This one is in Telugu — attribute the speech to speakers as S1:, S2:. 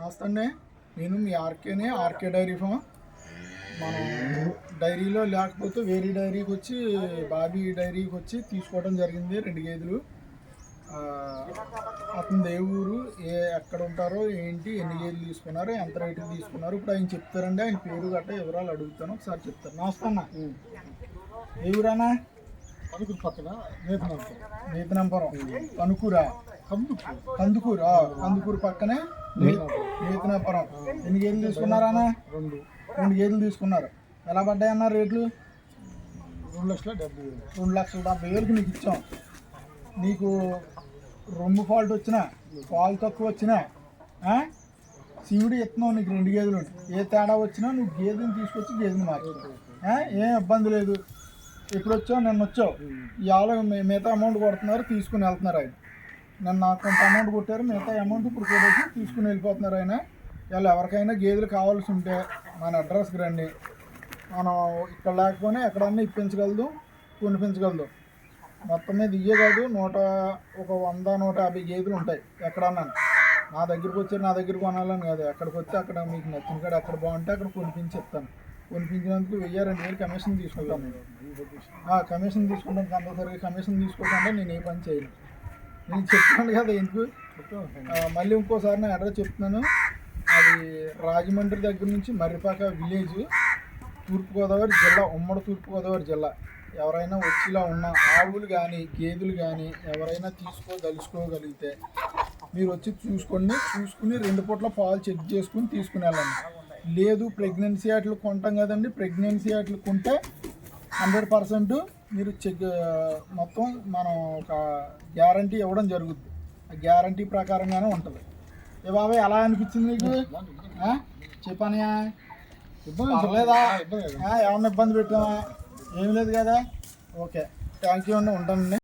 S1: నమస్తే అండి. నేను మీ ఆర్కే డైరీ ఫామ్. మనం డైరీలో లేకపోతే వేరే డైరీకి వచ్చి బాబీ డైరీకి వచ్చి తీసుకోవడం జరిగింది 2 గేదెలు. అతను ఏ ఊరు, ఎక్కడ ఉంటారో, ఏంటి, ఎన్ని గేదెలు తీసుకున్నారు, ఎంత రేటుకి తీసుకున్నారు, ఇప్పుడు ఆయన చెప్తారండి. ఆయన పేరు గట్ట వివరాలు అడుగుతాను, ఒకసారి చెప్తారు. నమస్తే అన్న. ఏ ఊరన్నా?
S2: కనుకూరు పక్కన
S1: నేతనంపురం. కనుకూరా? కందుకూరు. కందుకూరు పక్కనే నేతనాపురం. ఎన్ని గేదెలు తీసుకున్నారా అన్న? 2 గేదెలు తీసుకున్నారు. ఎలా పడ్డాయన్న రేట్లు? 2,70,000 నీకు ఇచ్చాం. నీకు రొమ్ము ఫాల్ట్ వచ్చినా, పాలు తక్కువ వచ్చినా, శివుడు ఇస్తున్నావు. నీకు 2 గేదెలు ఏ తేడా వచ్చినా నువ్వు గేదెని తీసుకొచ్చి గేదెని మార్చు. ఏం ఇబ్బంది లేదు. ఎప్పుడు వచ్చావు? నిన్న వచ్చావు. ఇవాళ మిగతా అమౌంట్ కొడుతున్నారు, తీసుకుని వెళ్తున్నారు ఆయన. నన్ను నాకు కొంత అమౌంట్ కొట్టారు, మిగతా అమౌంట్ ఇప్పుడు కూడా తీసుకుని వెళ్ళిపోతున్నారు ఆయన. వాళ్ళు ఎవరికైనా గేదెలు కావాల్సి ఉంటే మన అడ్రస్కి రండి. మనం ఇక్కడ లేకపోయినా ఎక్కడన్నా ఇప్పించగలదు, కొనిపించగలదు. మొత్తం మీద ఇయ్యే కాదు, 100-150 గేదెలు ఉంటాయి ఎక్కడన్నా. నా దగ్గరికి వచ్చి నా దగ్గర కొనాలని కాదు, ఎక్కడికి వచ్చి అక్కడ మీకు నచ్చిన కాడ ఎక్కడ బాగుంటే అక్కడ కొనిపించి చెప్తాను. కొనిపించినందుకు 1000-2000 కమిషన్ తీసుకుంటాను. కమిషన్ తీసుకుంటాను కంపల్సరీగా. కమిషన్ తీసుకోకుండా నేను ఏ పని చేయను. నేను చెప్తాను కదా ఎందుకు. మళ్ళీ ఇంకోసారి నేను అడ్రస్ చెప్తున్నాను. అది రాజమండ్రి దగ్గర నుంచి మర్రిపాక విలేజ్, తూర్పుగోదావరి జిల్లా, ఉమ్మడి తూర్పుగోదావరి జిల్లా. ఎవరైనా వచ్చిలా ఉన్న ఆవులు కానీ గేదెలు కానీ ఎవరైనా తెలుసుకోగలిగితే మీరు వచ్చి చూసుకుని 2 పూట్ల పాలు చెక్ చేసుకుని తీసుకుని వెళ్ళండి. లేదు ప్రెగ్నెన్సీ యాట్లు కొంటాం కదండి, ప్రెగ్నెన్సీ యాట్లు కొంటే 100% మీరు మొత్తం మనం ఒక గ్యారంటీ ఇవ్వడం జరుగుద్ది. ఆ గ్యారంటీ ప్రకారంగానే ఉంటుంది. ఏ బాబాయ్ ఎలా అనిపించింది నీకు? చెప్పానయా? పర్లేదా? ఏమన్నా ఇబ్బంది పెట్టామా? ఏం లేదు కదా. ఓకే, థ్యాంక్ యూ అండి. ఉంటానండి.